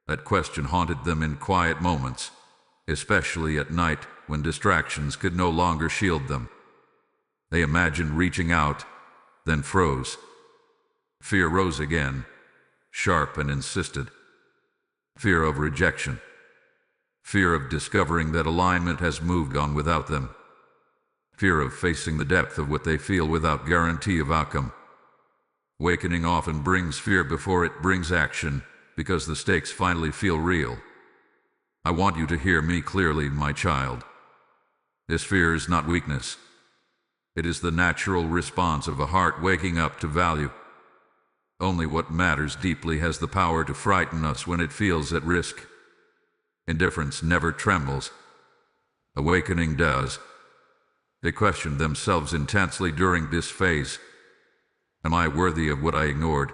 That question haunted them in quiet moments, especially at night when distractions could no longer shield them. They imagined reaching out, then froze. Fear rose again, sharp and insistent. Fear of rejection. Fear of discovering that alignment has moved on without them. Fear of facing the depth of what they feel without guarantee of outcome. Awakening often brings fear before it brings action, because the stakes finally feel real. I want you to hear me clearly, my child. This fear is not weakness. It is the natural response of a heart waking up to value. Only what matters deeply has the power to frighten us when it feels at risk. Indifference never trembles. Awakening does. They questioned themselves intensely during this phase. Am I worthy of what I ignored?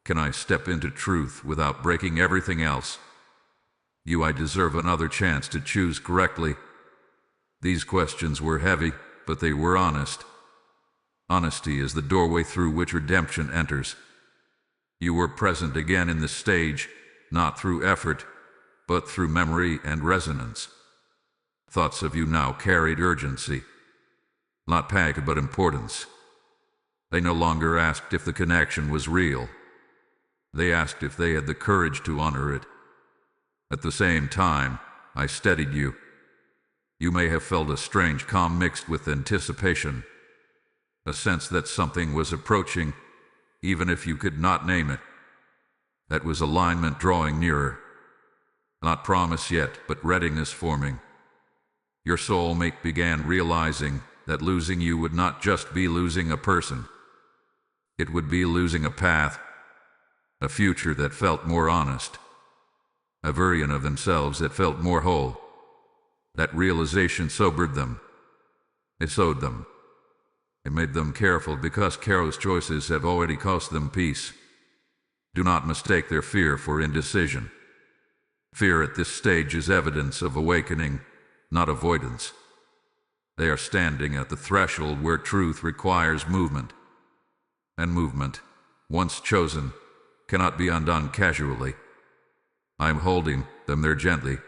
Can I step into truth without breaking everything else? Do I deserve another chance to choose correctly? These questions were heavy, but they were honest. Honesty is the doorway through which redemption enters. You were present again in this stage, not through effort, but through memory and resonance. Thoughts of you now carried urgency, not panic but importance. They no longer asked if the connection was real. They asked if they had the courage to honor it. At the same time, I steadied you. You may have felt a strange calm mixed with anticipation, a sense that something was approaching, even if you could not name it. That was alignment drawing nearer. Not promise yet, but readiness forming. Your soulmate began realizing that losing you would not just be losing a person. It would be losing a path, a future that felt more honest, a version of themselves that felt more whole. That realization sobered them. It slowed them. It made them careful because Caro's choices have already cost them peace. Do not mistake their fear for indecision. Fear at this stage is evidence of awakening, not avoidance. They are standing at the threshold where truth requires movement. And movement, once chosen, cannot be undone casually. I am holding them there gently.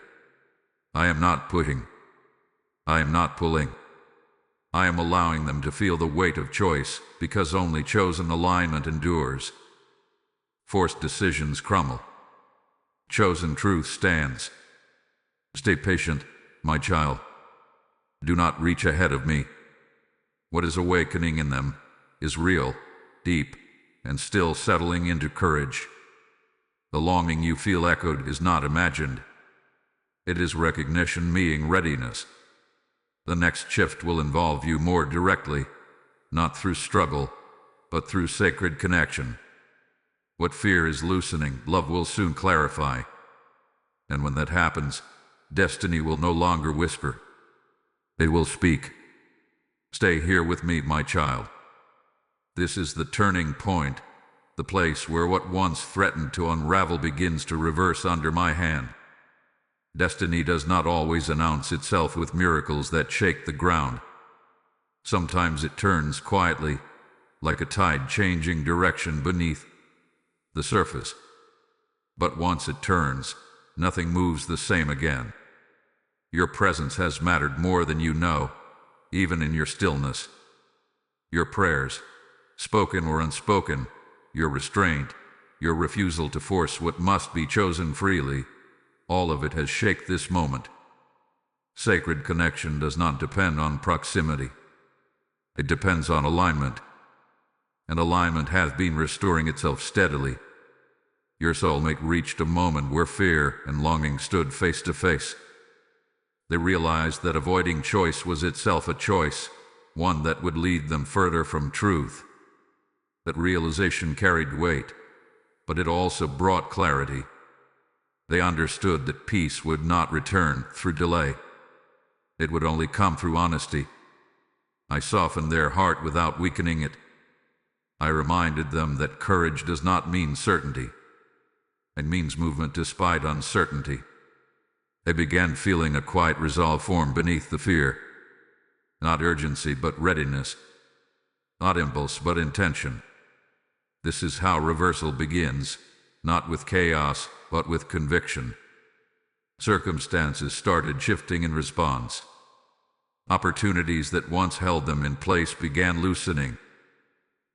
I am not pushing. I am not pulling. I am allowing them to feel the weight of choice, because only chosen alignment endures. Forced decisions crumble. Chosen truth stands. Stay patient, my child. Do not reach ahead of me. What is awakening in them is real, deep, and still settling into courage. The longing you feel echoed is not imagined. It is recognition meeting readiness. The next shift will involve you more directly, not through struggle, but through sacred connection. What fear is loosening, love will soon clarify. And when that happens, destiny will no longer whisper. It will speak. Stay here with me, my child. This is the turning point, the place where what once threatened to unravel begins to reverse under my hand. Destiny does not always announce itself with miracles that shake the ground. Sometimes it turns quietly, like a tide changing direction beneath the surface. But once it turns, nothing moves the same again. Your presence has mattered more than you know, even in your stillness. Your prayers, spoken or unspoken, your restraint, your refusal to force what must be chosen freely, all of it has shaped this moment. Sacred connection does not depend on proximity. It depends on alignment. And alignment has been restoring itself steadily. Your soulmate reached a moment where fear and longing stood face to face. They realized that avoiding choice was itself a choice, one that would lead them further from truth. That realization carried weight, but it also brought clarity. They understood that peace would not return through delay. It would only come through honesty. I softened their heart without weakening it. I reminded them that courage does not mean certainty. It means movement despite uncertainty. They began feeling a quiet resolve form beneath the fear. Not urgency, but readiness. Not impulse, but intention. This is how reversal begins, not with chaos, but with conviction. Circumstances started shifting in response. Opportunities that once held them in place began loosening.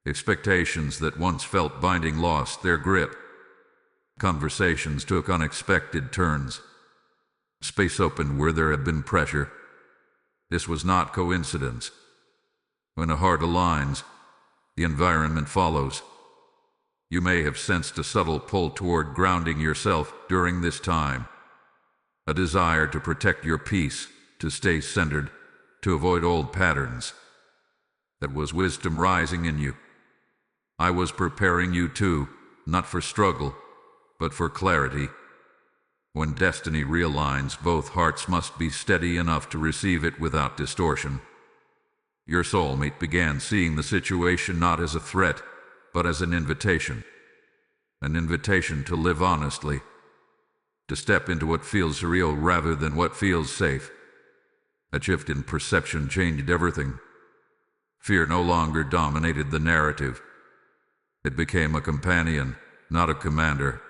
Expectations that once felt binding lost their grip. Conversations took unexpected turns. Space opened where there had been pressure. This was not coincidence. When a heart aligns, the environment follows. You may have sensed a subtle pull toward grounding yourself during this time. A desire to protect your peace, to stay centered, to avoid old patterns. That was wisdom rising in you. I was preparing you too, not for struggle, but for clarity. When destiny realigns, both hearts must be steady enough to receive it without distortion. Your soulmate began seeing the situation not as a threat, but as an invitation. An invitation to live honestly. To step into what feels real rather than what feels safe. A shift in perception changed everything. Fear no longer dominated the narrative. It became a companion, not a commander.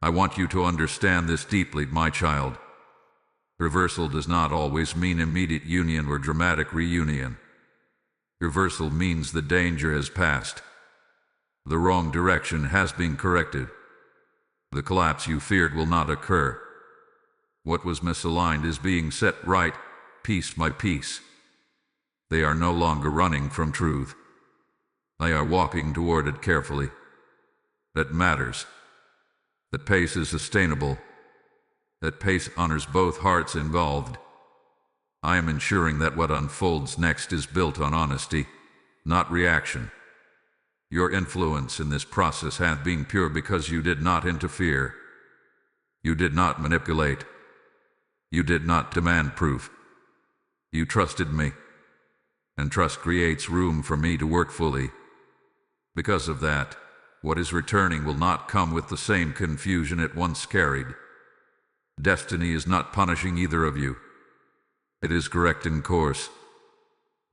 I want you to understand this deeply, my child. Reversal does not always mean immediate union or dramatic reunion. Reversal means the danger has passed. The wrong direction has been corrected. The collapse you feared will not occur. What was misaligned is being set right, piece by piece. They are no longer running from truth. They are walking toward it carefully. That matters. That pace is sustainable. That pace honors both hearts involved. I am ensuring that what unfolds next is built on honesty, not reaction. Your influence in this process hath been pure because you did not interfere. You did not manipulate. You did not demand proof. You trusted me, and trust creates room for me to work fully. Because of that, what is returning will not come with the same confusion it once carried. Destiny is not punishing either of you. It is correcting course.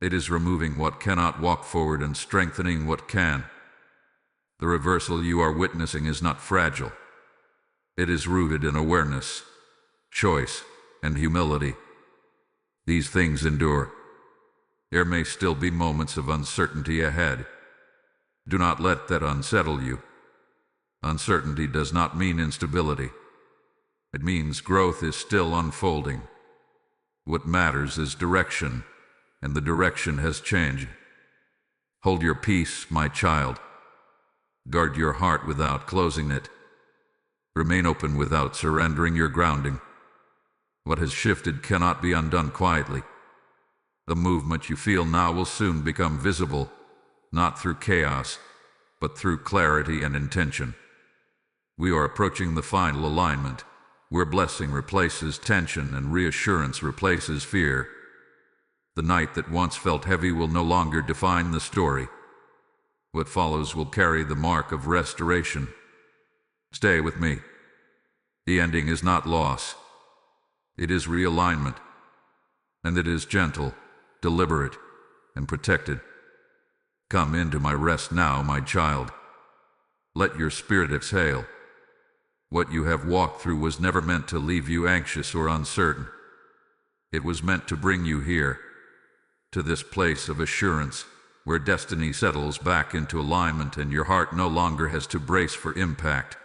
It is removing what cannot walk forward and strengthening what can. The reversal you are witnessing is not fragile. It is rooted in awareness, choice, and humility. These things endure. There may still be moments of uncertainty ahead. Do not let that unsettle you. Uncertainty does not mean instability. It means growth is still unfolding. What matters is direction, and the direction has changed. Hold your peace, my child. Guard your heart without closing it. Remain open without surrendering your grounding. What has shifted cannot be undone quietly. The movement you feel now will soon become visible, not through chaos, but through clarity and intention. We are approaching the final alignment, where blessing replaces tension and reassurance replaces fear. The night that once felt heavy will no longer define the story. What follows will carry the mark of restoration. Stay with me. The ending is not loss. It is realignment. And it is gentle, deliberate, and protected. Come into my rest now, my child. Let your spirit exhale. What you have walked through was never meant to leave you anxious or uncertain. It was meant to bring you here, to this place of assurance, where destiny settles back into alignment and your heart no longer has to brace for impact.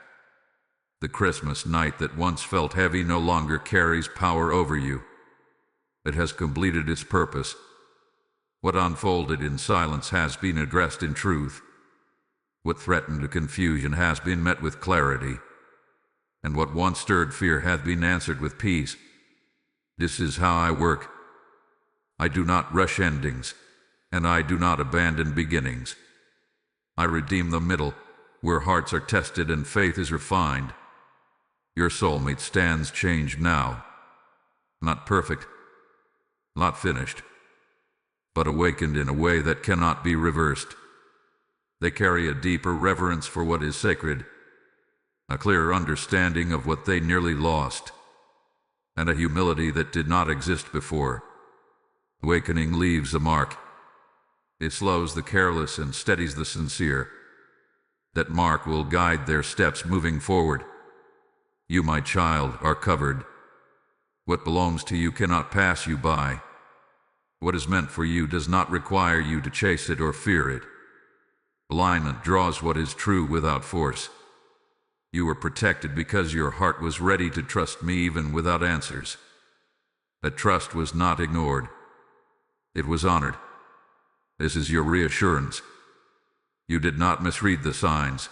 The Christmas night that once felt heavy no longer carries power over you. It has completed its purpose. What unfolded in silence has been addressed in truth. What threatened confusion has been met with clarity. And what once stirred fear hath been answered with peace. This is how I work. I do not rush endings, and I do not abandon beginnings. I redeem the middle, where hearts are tested and faith is refined. Your soulmate stands changed now. Not perfect, not finished, but awakened in a way that cannot be reversed. They carry a deeper reverence for what is sacred, a clearer understanding of what they nearly lost, and a humility that did not exist before. Awakening leaves a mark. It slows the careless and steadies the sincere. That mark will guide their steps moving forward. You, my child, are covered. What belongs to you cannot pass you by. What is meant for you does not require you to chase it or fear it. Alignment draws what is true without force. You were protected because your heart was ready to trust me even without answers. That trust was not ignored. It was honored. This is your reassurance. You did not misread the signs.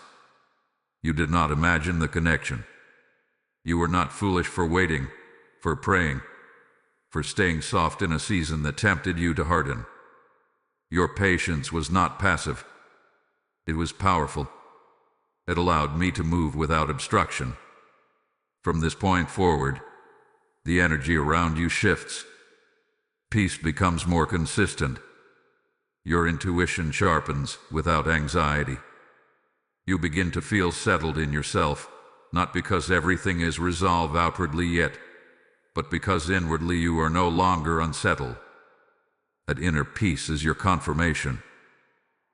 You did not imagine the connection. You were not foolish for waiting, for praying, for staying soft in a season that tempted you to harden. Your patience was not passive. It was powerful. It allowed me to move without obstruction. From this point forward, the energy around you shifts. Peace becomes more consistent. Your intuition sharpens without anxiety. You begin to feel settled in yourself, not because everything is resolved outwardly yet, but because inwardly you are no longer unsettled. That inner peace is your confirmation.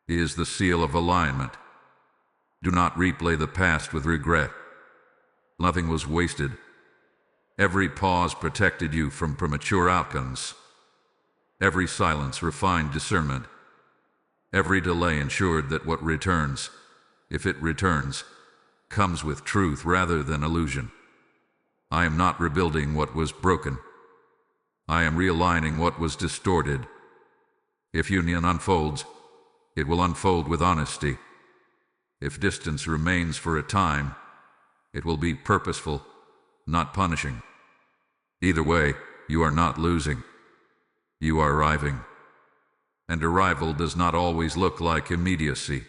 It is the seal of alignment. Do not replay the past with regret. Nothing was wasted. Every pause protected you from premature outcomes. Every silence refined discernment. Every delay ensured that what returns, if it returns, comes with truth rather than illusion. I am not rebuilding what was broken. I am realigning what was distorted. If union unfolds, it will unfold with honesty. If distance remains for a time, it will be purposeful, not punishing. Either way, you are not losing. You are arriving. And arrival does not always look like immediacy.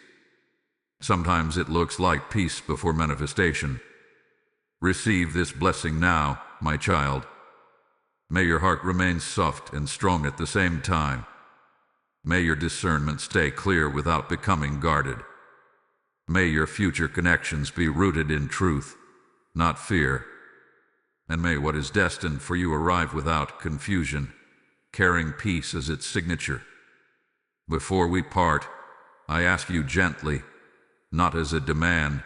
Sometimes it looks like peace before manifestation. Receive this blessing now, my child. May your heart remain soft and strong at the same time. May your discernment stay clear without becoming guarded. May your future connections be rooted in truth, not fear. And may what is destined for you arrive without confusion, carrying peace as its signature. Before we part, I ask you gently, not as a demand,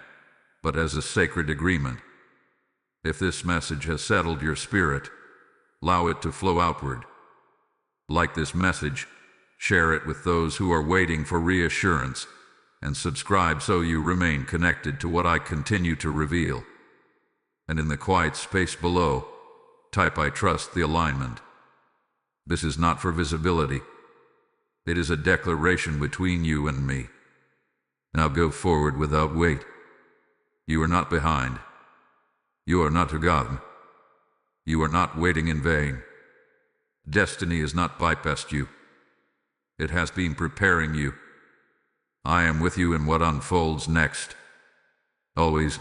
but as a sacred agreement. If this message has settled your spirit, allow it to flow outward. Like this message, share it with those who are waiting for reassurance, and subscribe so you remain connected to what I continue to reveal. And in the quiet space below, type "I trust the alignment." This is not for visibility. It is a declaration between you and me. Now go forward without weight. You are not behind. You are not forgotten. You are not waiting in vain. Destiny has not bypassed you. It has been preparing you. I am with you in what unfolds next. Always.